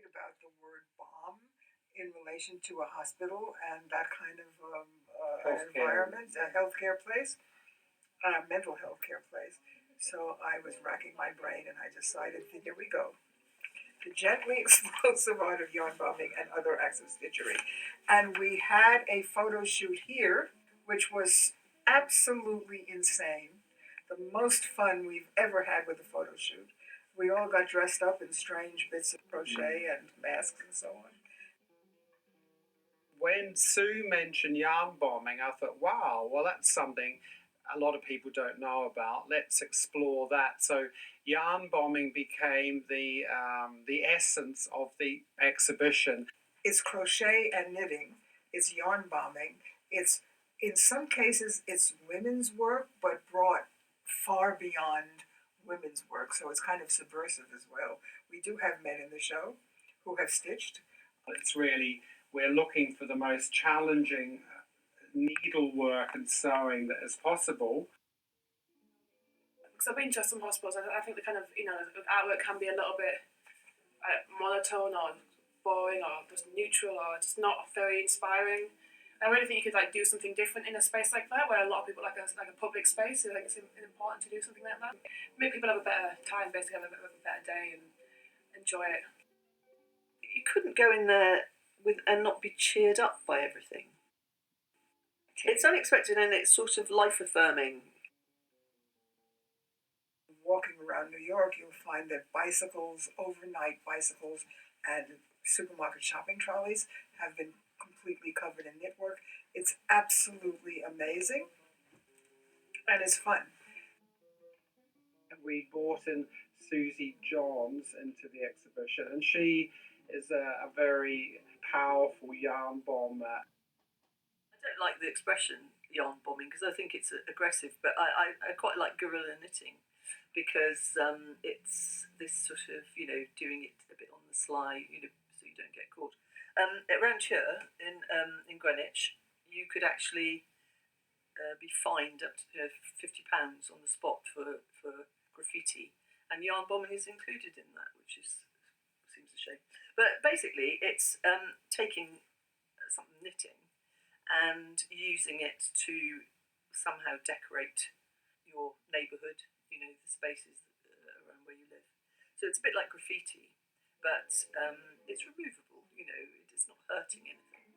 about the word bomb in relation to a hospital and that kind of environment, a healthcare place, a mental health care place. So I was racking my brain and I decided, here we go. The gently explosive art of yarnbombing and other acts of stitchery. And we had a photo shoot here, which was absolutely insane. The most fun we've ever had with a photo shoot. We all got dressed up in strange bits of crochet and masks and so on. When Sue mentioned yarn bombing, I thought, wow, well, that's something a lot of people don't know about. Let's explore that. So yarn bombing became the essence of the exhibition. It's crochet and knitting. It's yarn bombing. It's, in some cases, it's women's work, but brought far beyond women's work. So it's kind of subversive as well. We do have men in the show who have stitched. It's really, we're looking for the most challenging needlework and sewing that is possible. Because I've been to some hospitals, I think the kind of, the artwork can be a little bit monotone or boring or just neutral or just not very inspiring. I really think you could do something different in a space like that, where a lot of people like a public space. I think it's important to do something like that. Make people have a better time, basically have a better day and enjoy it. You couldn't go in there and not be cheered up by everything. It's unexpected and it's sort of life-affirming. Walking around New York, you'll find that bicycles, overnight bicycles, and supermarket shopping trolleys have been completely covered in knitwork. It's absolutely amazing, and it's fun. We brought in Susie Johns into the exhibition, and she is a very powerful yarn bomber. I don't like the expression yarn bombing because I think it's aggressive, but I quite like guerrilla knitting because it's this sort of, doing it a bit on the sly, so you don't get caught. Around here in Greenwich, you could actually be fined up to £50 on the spot for graffiti, and yarn bombing is included in that, which seems a shame. But basically, it's taking something knitting and using it to somehow decorate your neighbourhood, the spaces around where you live. So it's a bit like graffiti, but it's removable, it's not hurting anything.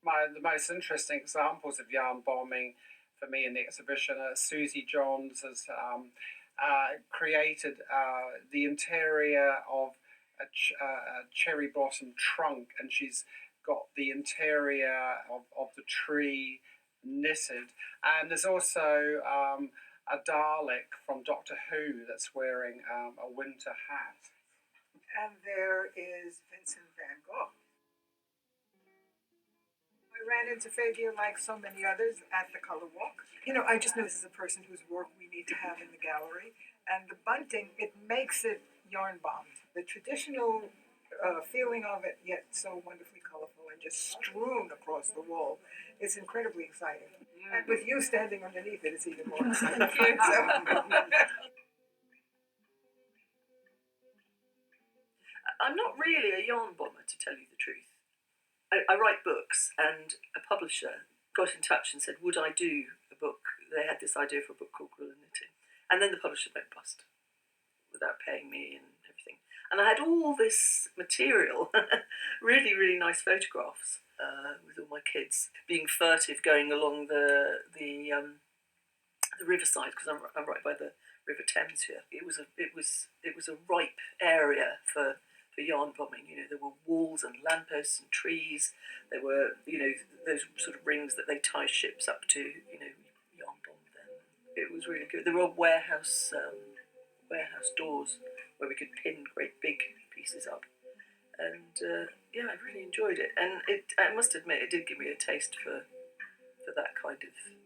The most interesting examples of yarn bombing for me in the exhibition are Susie Johns has created the interior of a cherry blossom trunk, and she's got the interior of the tree knitted. And there's also a Dalek from Doctor Who that's wearing a winter hat. And there is Vincent van Gogh. I ran into Fabia like so many others at the Color Walk. I just know this is a person whose work we need to have in the gallery. And the bunting, it makes it yarn bombed. The traditional feeling of it, yet so wonderfully colorful and just strewn across the wall. It's incredibly exciting. And with you standing underneath it, it's even more exciting. I'm not really a yarn bomber, to tell you the truth. I write books, and a publisher got in touch and said, would I do a book? They had this idea for a book called Guerrilla Knitting. And then the publisher went bust without paying me and everything. And I had all this material, really, really nice photographs with all my kids being furtive going along the riverside, because I'm right by the River Thames here. It was a ripe area for yarn bombing. There were walls and lampposts and trees. There were, those sort of rings that they tie ships up to, yarn bomb them. It was really good. There were warehouse doors where we could pin great big pieces up. And I really enjoyed it. And I must admit, it did give me a taste for that kind of thing.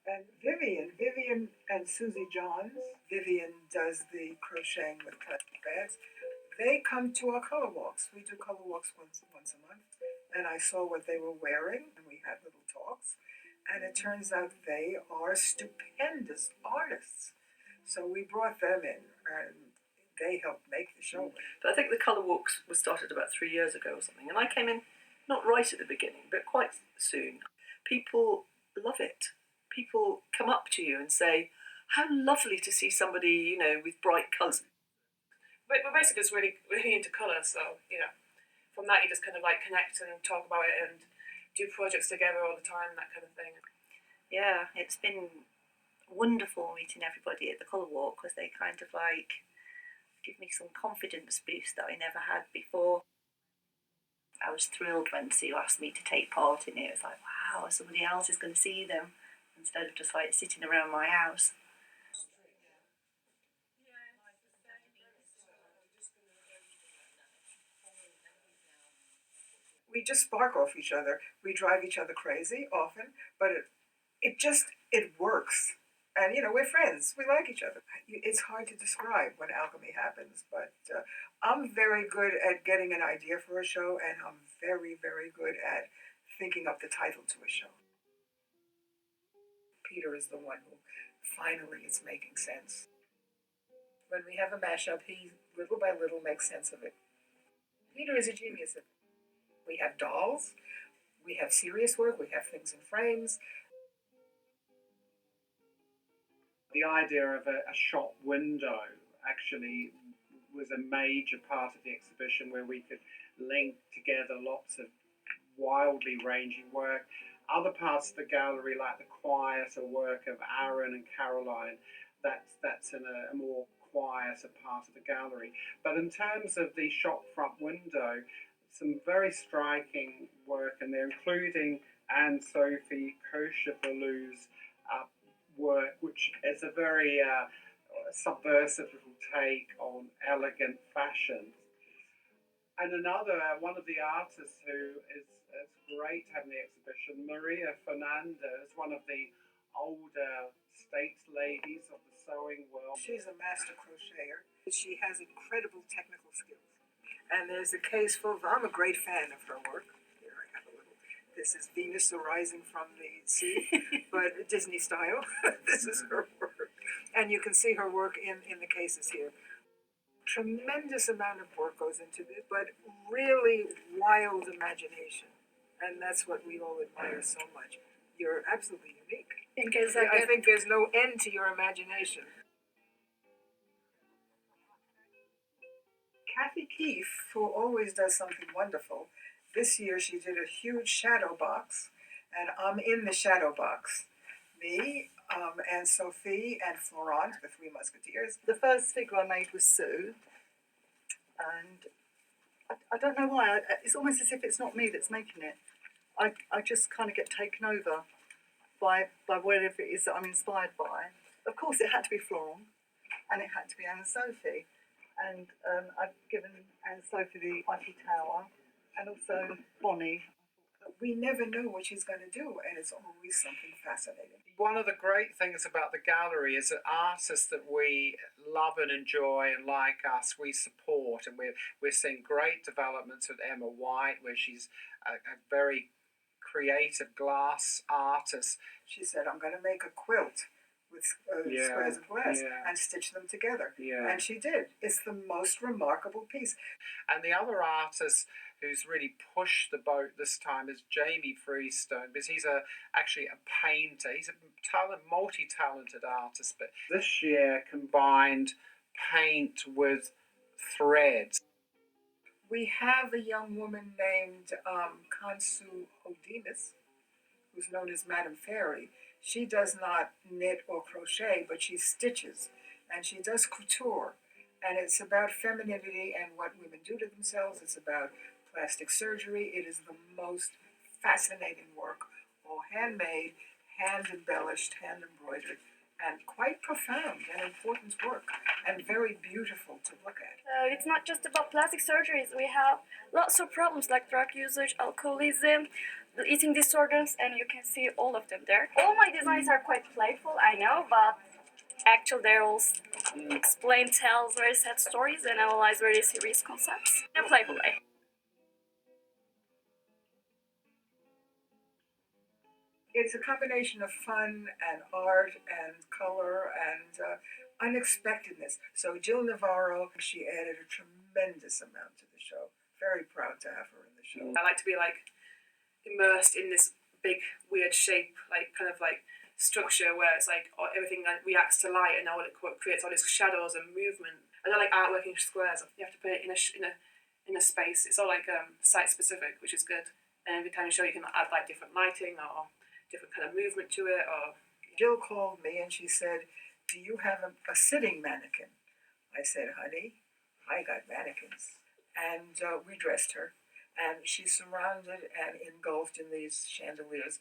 And Vivien and Susie Johns. Vivien does the crocheting with plastic bags. They come to our color walks. We do color walks once a month. And I saw what they were wearing, and we had little talks. And it turns out they are stupendous artists. So we brought them in, and they helped make the show. But I think the colour walks was started about 3 years ago or something, and I came in not right at the beginning, but quite soon. People love it. People come up to you and say, "How lovely to see somebody, you know, with bright colours." But we're basically just really, really into colour, so, you know, from that you just kind of like connect and talk about it and do projects together all the time, that kind of thing. Yeah, it's been wonderful meeting everybody at the colour walk, because they kind of like give me some confidence boost that I never had before. I was thrilled when Sue asked me to take part in it. It was like, wow, somebody else is going to see them instead of just like sitting around my house. We just spark off each other. We drive each other crazy often, but it works. And, you know, we're friends. We like each other. It's hard to describe when alchemy happens, but I'm very good at getting an idea for a show, and I'm very, very good at thinking up the title to a show. Peter is the one who finally is making sense. When we have a mashup, he little by little makes sense of it. Peter is a genius. We have dolls, we have serious work, we have things in frames. The idea of a shop window actually was a major part of the exhibition, where we could link together lots of wildly ranging work. Other parts of the gallery, like the quieter work of Aaron and Caroline, that's in a more quieter part of the gallery. But in terms of the shop front window, some very striking work in there, including Anne-Sophie Kochevalou's work, which is a very subversive little take on elegant fashion. And one of the artists who is great to have in the exhibition, Maria Fernandez, one of the older state ladies of the sewing world. She's a master crocheter. She has incredible technical skills. And there's a case full of, I'm a great fan of her work. Here I have a little, this is Venus arising from the sea, but Disney style. This is her work. And you can see her work in the cases here. Tremendous amount of work goes into this, but really wild imagination. And that's what we all admire so much. You're absolutely unique. I think there's no end to your imagination. Kathy Keefe, who always does something wonderful, this year she did a huge shadow box, and I'm in the shadow box. Me, Anne-Sophie, and Florent, the Three Musketeers. The first figure I made was Sue, and I don't know why. It's almost as if it's not me that's making it. I just kind of get taken over by whatever it is that I'm inspired by. Of course, it had to be Florent, and it had to be Anne-Sophie. And I've given Anne-Sophie the Eiffel Tower, and also Bonnie. We never know what she's going to do, and it's always something fascinating. One of the great things about the gallery is that artists that we love and enjoy and like us, we support, and we're seeing great developments with Emma White, where she's a very creative glass artist. She said, I'm going to make a quilt with squares of glass and stitch them together. Yeah. And she did. It's the most remarkable piece. And the other artist who's really pushed the boat this time is Jamie Freestone, because he's actually a painter. He's a multi-talented artist, but this year combined paint with threads. We have a young woman named Cansu Odemis, who's known as Madame Fairy. She does not knit or crochet, but she stitches, and she does couture. And it's about femininity and what women do to themselves. It's about plastic surgery. It is the most fascinating work, all handmade, hand-embellished, hand-embroidered, and quite profound and important work, and very beautiful to look at. It's not just about plastic surgeries. We have lots of problems like drug usage, alcoholism, the eating disorders, and you can see all of them there. All my designs are quite playful, I know, but actually they're all explain, tells very sad stories and analyze very serious concepts in a playful way. It's a combination of fun and art and color and unexpectedness. So Jylle Navarro, she added a tremendous amount to the show. Very proud to have her in the show. I like to be like immersed in this big weird shape, like kind of like structure where it's like everything reacts to light and all it creates all these shadows and movement. I don't like artwork in squares. You have to put it in a space. It's all like site specific, which is good. And every time you show, you can add like different lighting or different kind of movement to it. Or Jylle called me and she said, "Do you have a sitting mannequin?" I said, "Honey, I got mannequins." And we dressed her. And she's surrounded and engulfed in these chandeliers.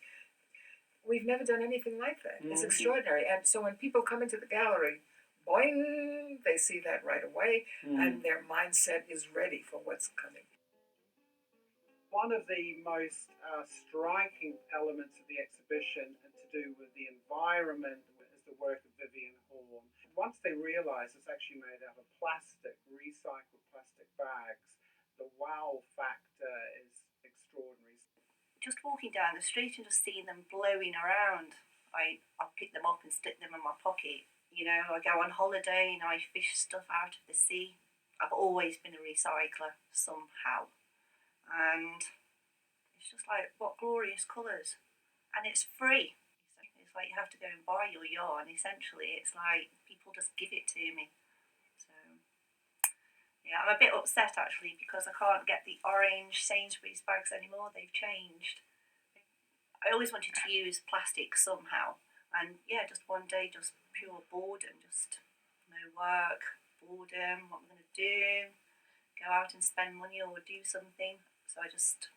We've never done anything like that. It's extraordinary. And so when people come into the gallery, boing, they see that right away, and their mindset is ready for what's coming. One of the most striking elements of the exhibition, and to do with the environment, is the work of Vivien Horne. Once they realise it's actually made out of plastic, recycled plastic bags, the wow factor is extraordinary. Just walking down the street and just seeing them blowing around, I pick them up and stick them in my pocket. You know, I go on holiday and I fish stuff out of the sea. I've always been a recycler somehow. And it's just like, what glorious colours. And it's free. It's like you have to go and buy your yarn, essentially. It's like people just give it to me. So, yeah, I'm a bit upset actually because I can't get the orange Sainsbury's bags anymore. They've changed. I always wanted to use plastic somehow. And yeah, just one day, just pure boredom, just no work, boredom, what am I going to do? Go out and spend money or do something. So I just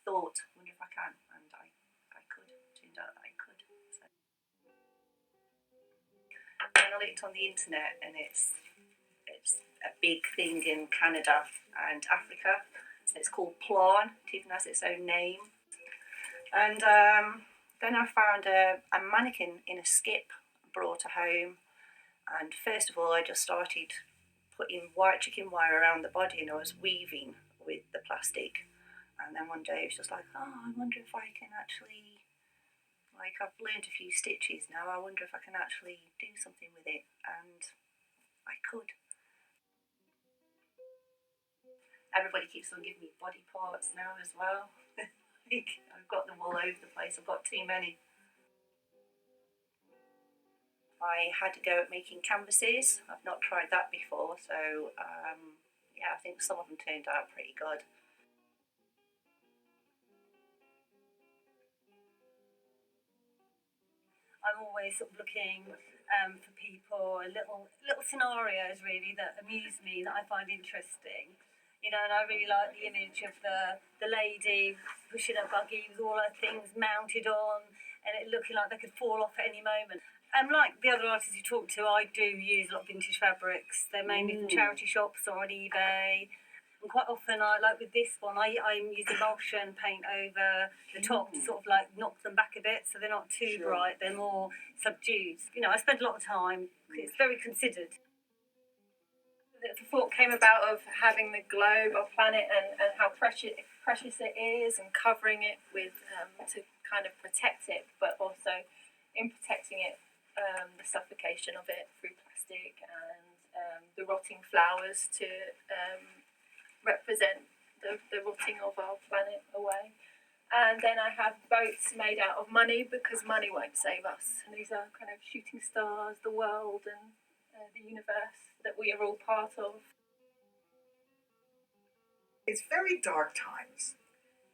thought, wonder if I can, and I could. Turned out that I could. So. Then I looked on the internet, and it's a big thing in Canada and Africa. So it's called Plan. It even has its own name. And then I found a mannequin in a skip, brought her home, and first of all I just started putting white chicken wire around the body and I was weaving with the plastic. And then one day it was just like, oh, I wonder if I can actually, like I've learned a few stitches now, I wonder if I can actually do something with it. And I could. Everybody keeps on giving me body parts now as well. I've got them all over the place, I've got too many. I had to go at making canvases. I've not tried that before, so yeah, I think some of them turned out pretty good. I'm always sort of looking for people, little scenarios really that amuse me, that I find interesting. You know, and I really like the image of the lady pushing a buggy with all her things mounted on and it looking like they could fall off at any moment. And like the other artists you talk to, I do use a lot of vintage fabrics. They're mainly from charity shops or on eBay. And quite often, like with this one, I'm using emulsion paint over the top to sort of like knock them back a bit so they're not too bright, they're more subdued. You know, I spend a lot of time, it's very considered. The thought came about of having the globe or planet and how precious it is and covering it with to kind of protect it, but also in protecting it, the suffocation of it through plastic and the rotting flowers to represent the rotting of our planet away. And then I have boats made out of money because money won't save us. And these are kind of shooting stars, the world and the universe that we are all part of. It's very dark times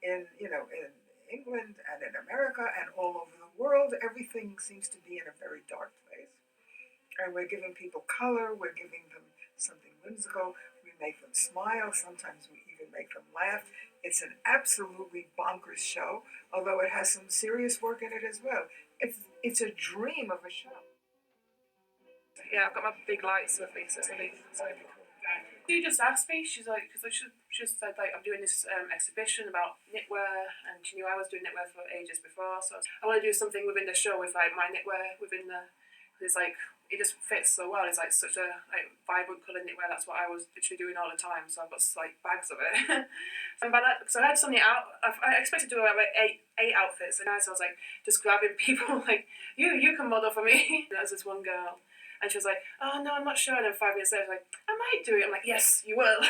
in England and in America and all over the world. Everything seems to be in a very dark place. And we're giving people color, we're giving them something whimsical, we make them smile, sometimes we even make them laugh. It's an absolutely bonkers show, although it has some serious work in it as well. It's a dream of a show. yeah, I've got my big lights with me, so it's really cool. She just asked me, she's like, because she just said, like, I'm doing this exhibition about knitwear, and she knew I was doing knitwear for ages before, so I want to do something within the show with, like, my knitwear within the It's like, it just fits so well. It's like such a like vibrant colour knitwear. That's what I was literally doing all the time. So I've got like bags of it. So I had something out. I expected to do like eight outfits, and I was like just grabbing people like you can model for me. There was this one girl, and she was like, oh no, I'm not sure. And then 5 minutes later, I was like, I might do it. I'm like, yes, you will.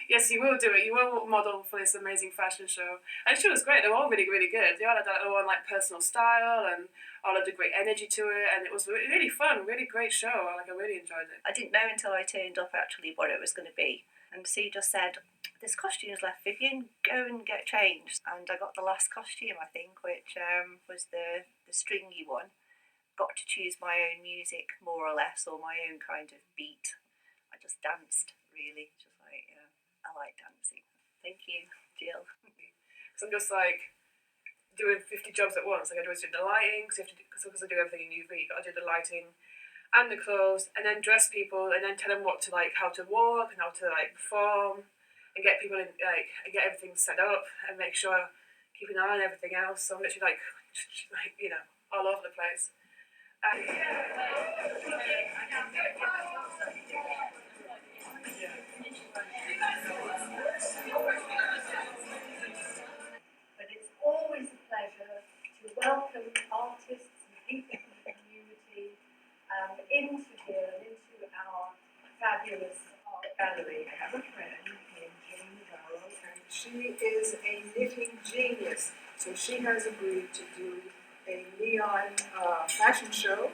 Yes, you will do it. You will model for this amazing fashion show. And she was great. They were all really, really good. They all had their own like personal style and all had a great energy to it. And it was really fun, really great show. Like, I really enjoyed it. I didn't know until I turned up actually what it was going to be. And Sue just said, this costume's left, Vivien, go and get changed. And I got the last costume, I think, which was the stringy one. Got to choose my own music, more or less, or my own kind of beat. I just danced, really. Just like, I like dancing. Thank you, Jylle. Because I'm just like doing 50 jobs at once. Like, I do the lighting, because I do everything in UV. Got to do the lighting and the clothes, and then dress people, and then tell them what to like, how to walk and how to like perform, and get people in like, and get everything set up, and make sure keep an eye on everything else. So I'm literally like all over the place. But it's always a pleasure to welcome artists and people from the community into here and into our fabulous art gallery. I have a friend named Jylle Navarro, And she is a knitting genius. So she has agreed to do a neon fashion show.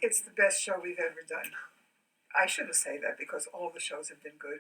It's the best show we've ever done. I shouldn't say that because all the shows have been good.